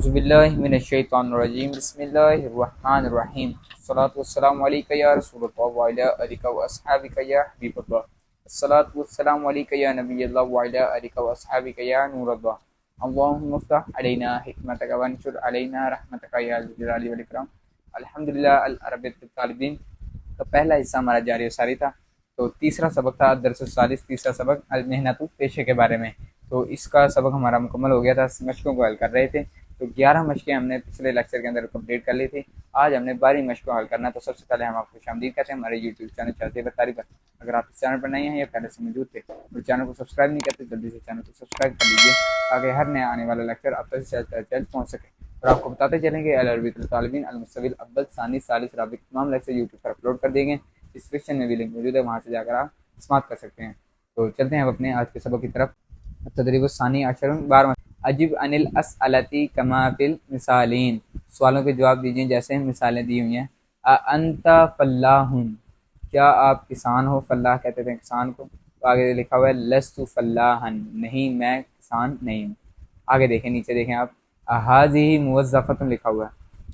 औज़ुबिल्लाहि मिनश्शैतानिर्रजीम बिस्मिल्लाहिर्रहमानिर्रहीम अस्सलातु वस्सलामु अलैका या रसूलल्लाह व अला आलिका व अस्हाबिका या हबीबल्लाह अस्सलातु वस्सलामु अलैका या नबियल्लाह व अला आलिका व अस्हाबिका या नूरल्लाह अल्लाहुम्मा फ़्तह अलैना हिकमतक वंशुर अलैना रहमतक या ज़ुल जलाली वल इकराम। अल्हम्दुलिल्लाह अल अरबिय्यत तालिबीन का पहला हिस्सा हमारा जारी व सारी था। तो तीसरा सबक था दरसुस सालिस, तीसरा सबक अल मेहनतु पेशे के बारे में। तो इसका सबक हमारा मुकम्मल हो गया था, मशकों को हल कर रहे थे। तो 11 मशकें हमने पिछले लेक्चर के अंदर कंप्लीट कर ली थी। आज हमने 12 मशक को हल करना। तो सबसे पहले हम आपको खुशामदीद कहते हैं हमारे यूट्यूब चैनल चलते बतारी पर। अगर आप इस चैनल पर नहीं हैं या पहले से मौजूद थे और चैनल को सब्सक्राइब नहीं करते, जल्दी से चैनल को सब्सक्राइब कर लीजिए ताकि हर नया आने वाला लेक्चर आप तक जल्द पहुँच सके। और आपको बताते चलेंगे अल अरबिय्यत तालिबीन अल मुस्तविल अव्वल सानी सालिस राबी तमाम लेक्चर यूट्यूब पर अपलोड कर दिए गए। डिस्क्रिप्शन में भी लिंक मौजूद है, वहाँ से जाकर आप समाप्त कर सकते हैं। तो चलते हैं अब अपने आज के सबक की तरफ। तदरीबुस सानी अशरुन 12 अजिब अनिल असअलती कमा फिल मिसालीन, सवालों के जवाब दीजिए जैसे मिसालें दी हुई हैं। अंता फल्लाहुन, क्या आप किसान हो? फल्लाह कहते थे किसान को। तो आगे लिखा हुआ है लस्तु फल्लाहन, नहीं मैं किसान नहीं हूँ। आगे देखें, नीचे देखें आप, अहाज़िही मुवज़्ज़फ़तुन लिखा हुआ है।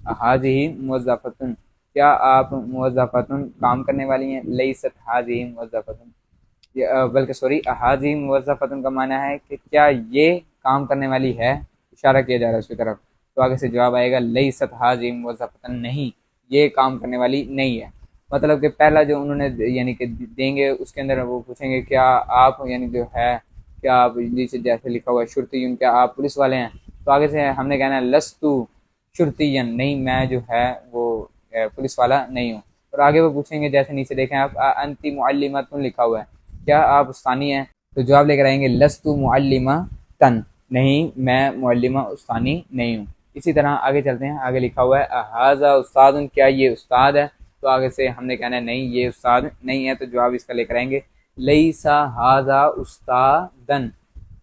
अहाज़िही मुवज़्ज़फ़तुन, क्या आप मुवज़्ज़फ़तुन काम करने वाली हैं? लैसत हाज़िही मुवज़्ज़फ़तुन, बल्कि सॉरी अहाज़िही मुवज़्ज़फ़तुन का माना है कि क्या ये काम करने वाली है, इशारा किया जा रहा है उसकी तरफ। तो आगे से जवाब आएगा लैसत हाज़िही मुवज़्ज़फ़तन, नहीं ये काम करने वाली नहीं है। मतलब कि पहला जो उन्होंने यानी कि देंगे उसके अंदर वो पूछेंगे क्या आप यानी जो है क्या आप, जैसे लिखा हुआ है शुर्तियुन, क्या आप पुलिस वाले हैं? तो आगे से हमने कहना है लस्तु शुर्तियन, नहीं मैं जो है वो पुलिस वाला नहीं हूँ। और आगे वो पूछेंगे जैसे नीचे देखें आप, अंती मुअल्लिमतुन लिखा हुआ है, क्या आप उस्तानी हैं? तो जवाब लेकर आएंगे लस्तु मुअल्लिमतन, नहीं मैं मुअल्लिमा उस्तानी नहीं हूँ। इसी तरह आगे चलते हैं, आगे लिखा हुआ है अहाज़ा उस्तादुन, क्या ये उस्ताद है? तो आगे से हमने कहना है नहीं ये उस्ताद नहीं है। तो जवाब इसका लेकर आएंगे लैसा हाज़ा उस्तादन,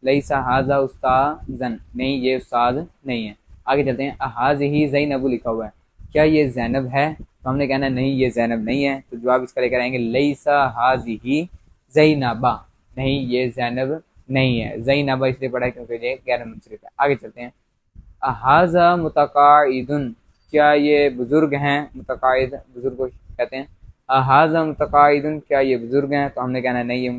लैसा हाज़ा उस्तादन, नहीं ये उस्ताद नहीं है। आगे चलते हैं, अहाज़िही ज़ैनबु लिखा हुआ है, क्या ये ज़ैनब है? तो हमने कहना है नहीं ये ज़ैनब नहीं है। तो जवाब इसका लेकर आएंगे लैसा हाज़िही ज़ैनबा, नहीं ये ज़ैनब नहीं है। ज़ैनबा इसलिए पढ़ा है क्योंकि ये गैर मुंसरिफ है। आगे चलते हैं, अहाज़ा मुतक़ाइदुन, क्या ये बुज़ुर्ग हैं? मुतक़ाइद बुज़ुर्ग को कहते हैं। अहाज़ा मुतक़ाइदुन, क्या ये बुज़ुर्ग हैं? तो हमने कहना नहीं ये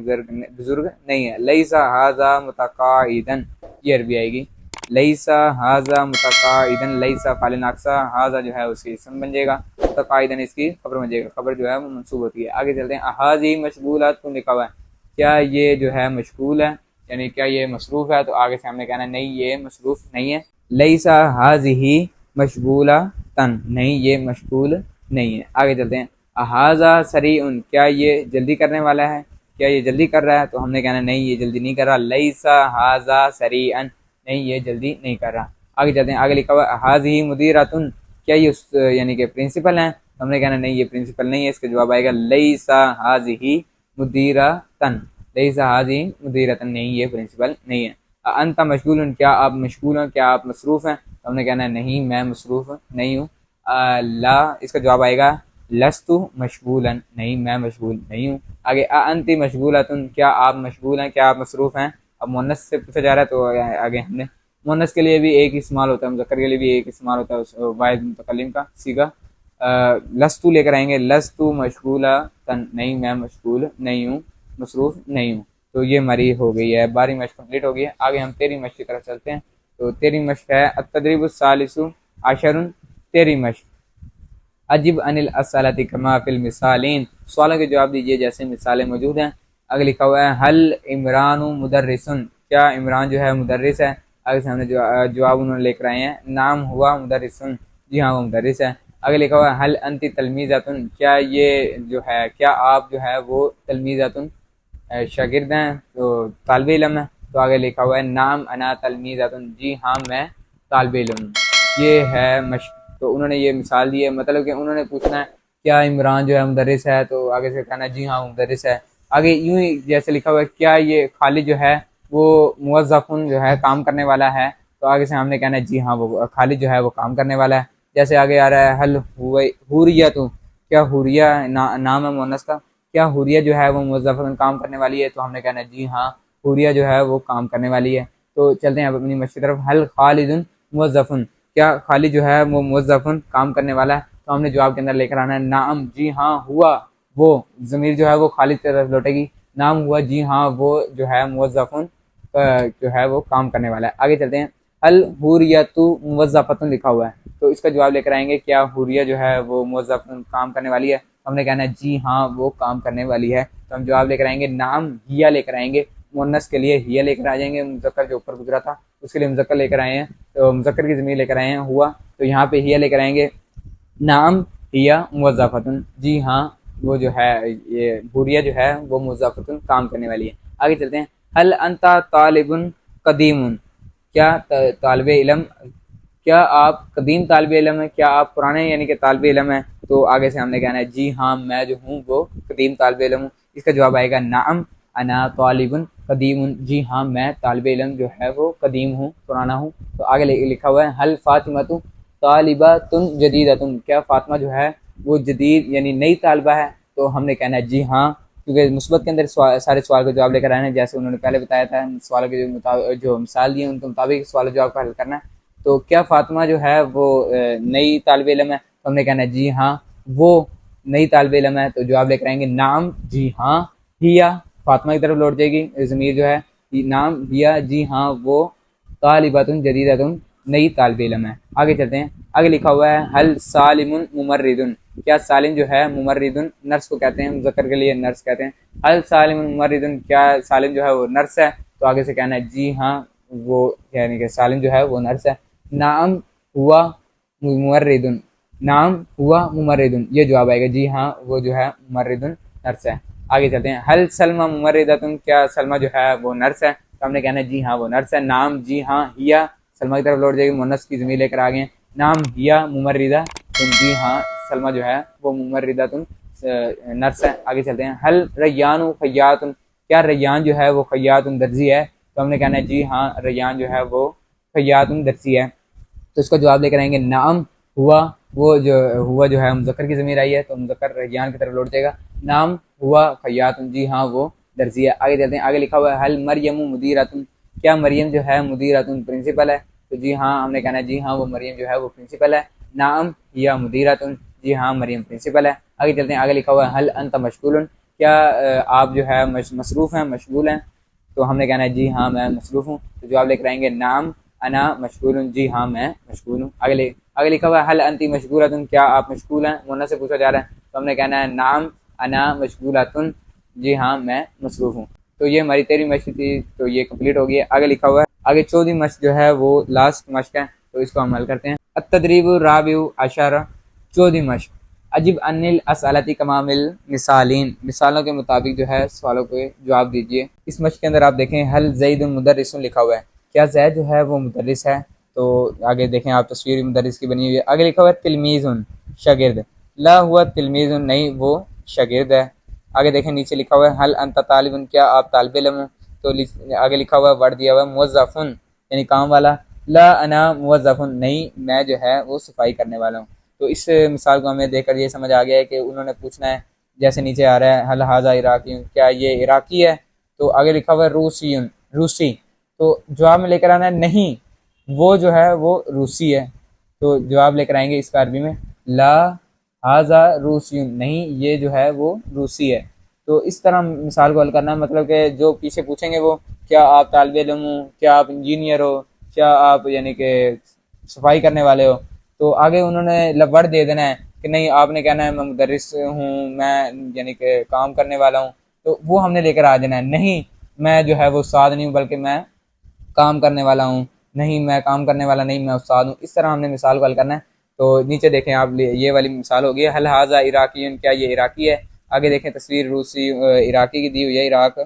बुज़ुर्ग नहीं है। लैसा हाज़ा मुतक़ाइदन, ये अरबी आएगी। लैसा हाज़ा मुतक़ाइदन, लैसा फ़ाइल नाक़सा, हाज़ा जो है उसकी इसम बन जाएगा, मुतक़ाइदन इसकी खबर बन जाएगा, खबर जो है वो मंसूब होती है। आगे चलते हैं, अहाज़ी मशगूलातुन लिखा हुआ है, क्या ये जो है मशगूल है यानी क्या ये मसरूफ़ है? तो आगे से हमने कहना नहीं ये मसरूफ़ नहीं है। लैसा हाज़िही मशगूलातन, नहीं ये मशगूल नहीं है। आगे चलते हैं, अहाज़ा सरीउन, क्या ये जल्दी करने वाला है? क्या ये जल्दी कर रहा है? तो हमने कहना नहीं ये जल्दी नहीं कर रहा। लैसा हाज़ा सरीअन, नहीं ये जल्दी नहीं कर रहा। आगे चलते हैं, आगे लिखा हुआ हाज़िही मुदीरतुन, क्या ये यानी कि प्रिंसिपल हैं? तो हमने कहना नहीं ये प्रिंसिपल नहीं है। इसका जवाब आएगा लैसा हाज़िही मुदीरतन, लैसा हाज़िही मुदीरतन, नहीं ये प्रिंसिपल नहीं है। अंता मशगूलन, क्या आप मशगूल हैं, क्या आप मसरूफ़ हैं? तो हमने कहना है नहीं मैं मसरूफ़ नहीं हूँ। ला, इसका जवाब आएगा लस्तु मशगूलन, नहीं मैं मशगूल नहीं हूँ। आगे अंती मशगूलतुन, क्या आप मशगूल हैं, क्या आप मसरूफ़ हैं? अब मुन्नस से पूछा जा रहा है तो आगे हमने मुन्नस के लिए भी एक इस्तेमाल होता है, मुज़क्कर के लिए भी एक इस्तेमाल होता है उस वाहिद मुतकल्लिम का सीगा। लस्तु लेकर आएंगे, लस्तु मशगूलतन, नहीं मैं मशगूल नहीं हूँ, मसरूफ़ नहीं हूँ। तो ये हमारी हो गई है 12वीं मश्क कंप्लीट हो गई है। आगे हम 13वीं मश्क की तरफ चलते हैं। तो 13वीं मश्क है अत-तदरीबुस सालिसु अशरुन, 13वीं मश्क, अजिब अनिल असअलती कमा फिल मिसालीन, सवालों के जवाब दीजिए जैसे मिसालें मौजूद हैं। आगे लिखा हुआ है हल इमरानु मुदर्रिसुन, क्या इमरान जो है मुदर्रिस है? आगे से हमने जवाब उन्होंने लेकर आए हैं, नाम हुआ मुदर्रिसुन, जी हाँ वो मुदर्रिस है। आगे लिखा हुआ है हल अंती तलमीज़तुन, क्या ये जो है क्या आप जो है वो तलमीज़तुन शागिर्द हैं, तो तालिब इल्म है। तो आगे लिखा हुआ है नाम अना तलमीज़तुन, जी हाँ मैं तालिब इल्म, ये है मश्क। तो उन्होंने ये मिसाल दी है, मतलब कि उन्होंने पूछना है क्या इमरान जो है मुदर्रिस है? तो आगे से कहना जी हाँ मुदर्रिस है। आगे यूं ही जैसे लिखा हुआ है क्या ये खालिद जो है वो मुवज़्ज़फ़ुन जो है काम करने वाला है? तो आगे से हमने कहना है जी हाँ वो खालिद जो है वो काम करने वाला है। जैसे आगे आ रहा है हल हुरियतुन, क्या हुरिया नाम है मुअन्नस का, क्या हुरिया जो है वो मुवज़्ज़फ़तुन काम करने वाली है? तो हमने कहना है जी हाँ हुरिया जो है वो काम करने वाली है। तो चलते हैं अब अपनी मश्क की तरफ। हल खालिदुन मुवज़्ज़फ़ुन, क्या खालिद जो है वो मुवज़्ज़फ़ुन काम करने वाला है, तो हमने जवाब के अंदर लेकर आना है नाम जी हाँ हुआ वो, ज़मीर जो है वो खालिद की तरफ लौटेगी, नाम हुआ जी हाँ वो जो है मुवज़्ज़फ़ुन जो है वो काम करने वाला है। आगे चलते हैं, अल हुरियतु मुवज़्ज़फ़तुन लिखा हुआ है, तो इसका जवाब लेकर आएंगे क्या हुरिया जो है वो मुवज़्ज़फ़ुन काम करने वाली है, हमने कहना है जी हाँ वो काम करने वाली है, तो हम जवाब लेकर आएंगे नाम हिया लेकर आएंगे, मुन्नस के लिए हिया लेकर आ जाएंगे, मुज़क्कर जो ऊपर गुजरा था उसके लिए मुज़क्कर लेकर आए हैं, तो मुज़क्कर की ज़मीर लेकर आए हैं हुआ, तो यहाँ पे हिया लेकर आएंगे, नाम हिया मुवज़्ज़फ़तुन जी हाँ वो जो है ये हुरिया जो है वो मुवज़्ज़फ़तुन काम करने वाली है। आगे चलते हैं, हल अंता तालिबुन कदीमुन, क्या तालिब इल्म, क्या आप कदीम तालिब इल्म है, क्या आप पुराने यानी कि तालिब इल्म है, तो आगे से हमने कहना है जी हाँ मैं जो हूँ वो कदीम तालिब इल्म हूँ, इसका जवाब आएगा नाम अना तालिबुन कदीमुन, जी हाँ मैं तालिब इल्म जो है वो कदीम हूँ पुराना हूँ। तो आगे लिखा हुआ है हल फातिमतु तालिबातुन जदीदतुन, क्या फातिमा जो है वो जदीद यानी नई तालिबा है, तो हमने कहना है जी हाँ, क्योंकि मुस्बत के अंदर सारे सवाल का जवाब लेकर आए हैं, जैसे उन्होंने पहले बताया था सवाल के जो मिसाल दिए उनके मुताबिक सवाल जवाब का हल करना है। तो क्या फातिमा जो है वो नई तालिब इल्म है, तो हमने कहना है जी हाँ वो नई तालिब इल्म है, तो जवाब लेकर आएंगे नाम जी हाँ हिया, फातिमा की तरफ लौट जाएगी ज़मीर जो है, नाम हिया जी हाँ वो तालिबातुन जदीदतुन नई तालिब इल्म है। आगे चलते हैं, आगे लिखा हुआ है हल सालिमुन मुमर्रिदुन, क्या सालिम जो है मुमर्रिदुन नर्स को कहते हैं, मुज़क्कर के लिए नर्स कहते हैं, हल सालिमुन मुमर्रिदुन, क्या सालिम जो है वो नर्स है, तो आगे से कहना है जी हाँ वो यानी कि सालिम जो है वो नर्स है। नाम हुआ मुमर्रिदुन, नाम हुआ मुमर्रिदुन, ये जवाब आएगा जी हाँ वो जो है मुमर्रिदुन नर्स है। आगे चलते हैं, हल सलमा मुमर्रिदतुन, क्या सलमा जो है वो नर्स है, तो हमने कहना है जी हाँ वो नर्स है। नाम जी हाँ हिया, सलमा की तरफ लौट जाएगी, मुन्नस की ज़मीर लेकर आ गए, नाम हिया मुमर्रिदा, तुम जी हाँ सलमा जो है वो मुमर्रिदा तुम नर्स है। आगे चलते हैं, हल रैयान खैयातुन, क्या रैयान जो है वो खैयातुन दर्जी है, तो हमने कहना है जी हाँ रैयान जो है वो खैयातुन दर्जी है, तो इसका जवाब लेकर आएंगे नाम हुआ वो जो है मुज़क्कर की ज़मीर आई है, तो मुज़क्कर रैयान की तरफ लौट जाएगा, नाम हुआ खैयातुन जी हाँ वो दर्जी है। आगे चलते हैं, आगे लिखा हुआ है हल मरियम मुदीरातुन, क्या मरियम जो है मुदीरातुन प्रिंसिपल है, तो जी हाँ हमने कहना है जी हाँ वो मरियम जो है वो प्रिंसिपल है। नाम हिया मुदीरातुन, जी हाँ मरियम प्रिंसिपल है। आगे चलते हैं, आगे लिखा हुआ है हल अंत मशगूलन, क्या आप जो है मसरूफ़ हैं मशगूल हैं, तो हमने कहना है जी हाँ मैं मसरूफ़ हूँ, तो जवाब लेकर आएंगे नाम अना मशगूल हूँ, जी हाँ मैं मशगूल हूँ। आगे लिखा हुआ है हल अंती मशगूलतुन, क्या आप मशगूल हैं, मुन्ना से पूछा जा रहा है, तो हमने कहना है नाम अना मशगूलतुन, जी हाँ मैं मसरूफ़ हूँ। तो ये हमारी 13वीं मश्क थी, तो ये कंप्लीट हो गई है। आगे लिखा हुआ है, आगे 14वीं मश्क जो है वो लास्ट मश्क है, तो इसको हम हल करते हैं। अत-तदरीबु राबिउ अशरा, 14वीं मश्क, अजिब अनिल असअलती कमामिल मिसालीन, मिसालों के मुताबिक जो है सवालों के जवाब दीजिए। इस मश्क के अंदर आप देखें हल ज़ैदुन मुदर्रिसुन लिखा हुआ है, क्या ज़ैद जो है वो मुदर्रिस है, तो आगे देखें आप तस्वीर मुदर्रिस की बनी हुई है। आगे लिखा हुआ है तिलमीज़ुन शागिर्द, ला हुआ तिलमीज़ुन नहीं वो शागिर्द है। आगे देखें नीचे लिखा हुआ है हल अंता तालिबुन, क्या आप तालिब इल्म हो, तो आगे लिखा हुआ है वर्ड दिया हुआ है मुवज़्ज़फ़ुन यानी काम वाला, ला अना मुवज़्ज़फ़ुन नहीं मैं जो है वो सफाई करने वाला हूँ। तो इस मिसाल को हमें देखकर ये समझ आ गया है कि उन्होंने पूछना है, जैसे नीचे आ रहा है हल हाजा इराकी, क्या ये इराकी है, तो आगे लिखा हुआ है रूसीयुन रूसी, तो जवाब में लेकर आना है नहीं वो जो है वो रूसी है, तो जवाब लेकर आएंगे इसका अरबी में ला हाजा रूसीयुन नहीं ये जो है वो रूसी है। तो इस तरह मिसाल को हल करना है, मतलब कि जो पीछे पूछेंगे वो क्या आप तालिब इल्म हो, क्या आप इंजीनियर हो, क्या आप यानी कि सफाई करने वाले हो, तो आगे उन्होंने वर्ड दे देना है कि नहीं आपने कहना है मैं मुदर्रिस हूँ मैं यानी कि काम करने वाला हूँ, तो वो हमने लेकर आ जाना है नहीं मैं जो है वो उस्ताद नहीं हूँ बल्कि मैं काम करने वाला हूँ, नहीं मैं काम करने वाला नहीं मैं उस्ताद हूँ। इस तरह हमने मिसाल को हल करना है। तो नीचे देखें आप ये वाली मिसाल होगी हल हाजा इराकी, क्या ये इराकी है। आगे देखें तस्वीर रूसी इराकी की दी हुई है इराक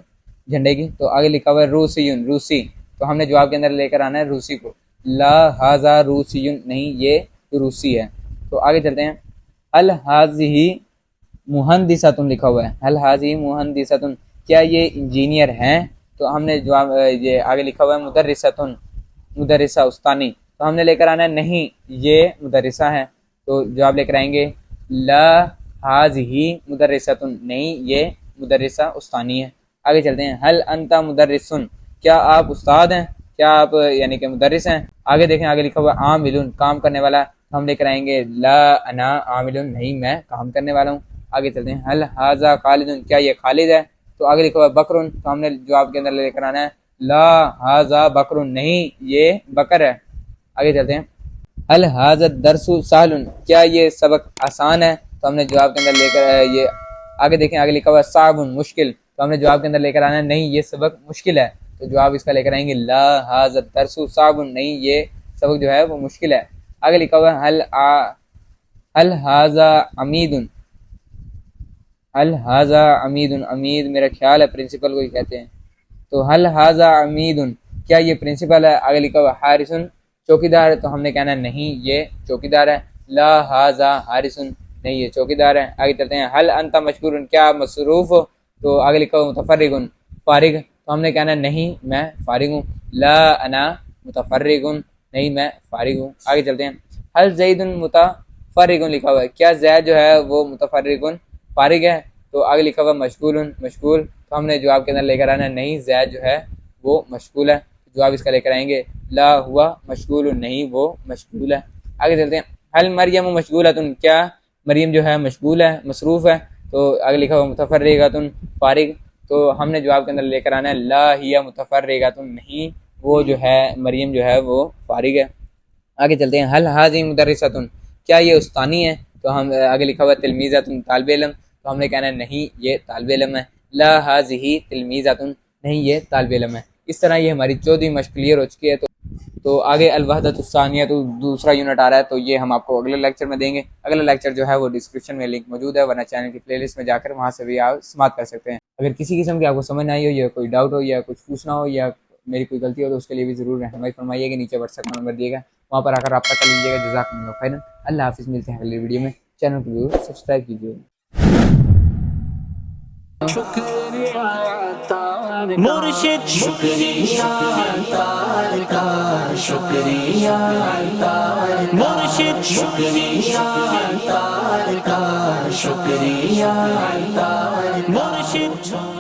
झंडे की, तो आगे लिखा हुआ है रूसीयुन रूसी, तो हमने जवाब के अंदर लेकर आना है रूसी को, ला हाजा रूसीयुन नहीं ये रूसी है। तो आगे चलते हैं, अल हाज़िही मुहंदिसतुन लिखा हुआ है, अल हाज़िही मुहंदिसतुन क्या ये इंजीनियर हैं, तो हमने जवाब ये आगे लिखा हुआ है मुदर्रिसतुन मुदर्रिसा उस्तानी, तो हमने लेकर आना है नहीं ये मुदर्रिसा है, तो जवाब लेकर आएंगे ला हाज़िही मुदर्रिसतुन नहीं ये मुदर्रिसा उस्तानी है। आगे चलते हैं, हल अंता मुदर्रिसुन क्या आप उस्ताद हैं, क्या आप यानी कि मुदर्रिस हैं? आगे देखें, आगे लिखा हुआ आमिलुन, काम करने वाला, तो हम लेकर आएंगे ला अना आमिलुन, नहीं मैं काम करने वाला हूँ। आगे चलते हैं, हल हाजा खालिदुन, क्या ये खालिद है? तो आगे लिखा हुआ बकरुन, तो हमने जवाब के अंदर लेकर आना है ला हाजा बकरुन, नहीं ये बकर है। आगे चलते हैं, हल हाजा दरसु सालुन, क्या ये सबक आसान है? तो हमने जवाब के अंदर लेकर ये आगे देखें, आगे लिखा हुआ साबुन, मुश्किल, तो हमने जवाब के अंदर लेकर आना है नहीं ये सबक मुश्किल है। तो जवाब इसका लेकर आएंगे ला हाजा दरसु साबुन, नहीं ये सबक जो है वो मुश्किल है। आगे लिखा हुआ हल हाजा अमीदुन, हल हाजा अमीदुन, अमीद मेरा ख्याल है प्रिंसिपल को ही कहते हैं। तो हल हाजा अमीदुन, क्या ये प्रिंसिपल है? आगे लिखा हुआ हारिसुन, चौकीदार, तो हमने कहना नहीं ये चौकीदार है। ला हाजा हारिसुन, नहीं ये चौकीदार है। आगे चलते हैं, हल अंता मशकूरुन, क्या मसरूफ हो? तो आगे लिखा हुआ मुतफर्रिगुन, फारिग, तो हमने कहना नहीं मैं फारिग हूँ। ला अना मुतफर्रिगुन, नहीं मैं फारिग हूँ। आगे चलते हैं, हल जैदुन मुतफर्रिगुन लिखा हुआ है, क्या जैद जो है वो मुतफर्रिगुन फारिग है? तो आगे लिखा हुआ मशगूलुन, मशगूल, तो हमने जवाब के अंदर लेकर आना नहीं जैद जो है वो मशगूल है। जवाब इसका लेकर आएंगे ला हुआ मशगूल, नहीं वो मशगूल है। आगे चलते हैं, हल मरियम मशगूलतुन, क्या मरियम जो है मशगूल है, मसरूफ़ है? तो आगे लिखा हुआ मुतफर्रिगतुन फारिग, तो हमने जवाब के अंदर लेकर आना है ला हिया मुतफर्रिगतुन, नहीं वो जो है मरियम जो है वो फारिग है। आगे चलते हैं, हल हाज़ी मुदर्रिसतुन, क्या ये उस्तानी है? तो हम आगे लिखा हुआ तिलमीज़तुन तालिब इल्म, तो हमने कहना है नहीं ये तालिब इल्म है। ला हाज़िही तिलमीज़तुन, नहीं ये तालिब इल्म है। इस तरह ये हमारी 14वीं मश्क क्लियर हो चुकी है। तो आगे अल-वहदतुस्सानिया, तो दूसरा यूनिट आ रहा है, तो ये हम आपको अगले लेक्चर में देंगे। अगला लेक्चर जो है वो डिस्क्रिप्शन में लिंक मौजूद है, वरना चैनल की प्लेलिस्ट में जाकर वहाँ से भी आप समाप्त कर सकते हैं। अगर किसी किस्म की आपको समझ ना आई हो या कोई डाउट हो या कुछ पूछना हो या मेरी कोई गलती हो तो उसके लिए भी ज़रूर रहनुमाई फरमाइएगा, नीचे व्हाट्सएप नंबर दिएगा, वहाँ पर आकर रब्ता कर लीजिएगा। जज़ाकुमुल्लाह खैरन, अल्लाह हाफ़िज़, मिलते हैं अगली वीडियो में। चैनल को जरूर सब्सक्राइब कीजिएगा। मुर्शिद शुक्रिया तार का, शुक्रिया तार, मुर्शिद शुक्रिया तार का, शुक्रिया तार, मुर्शिद।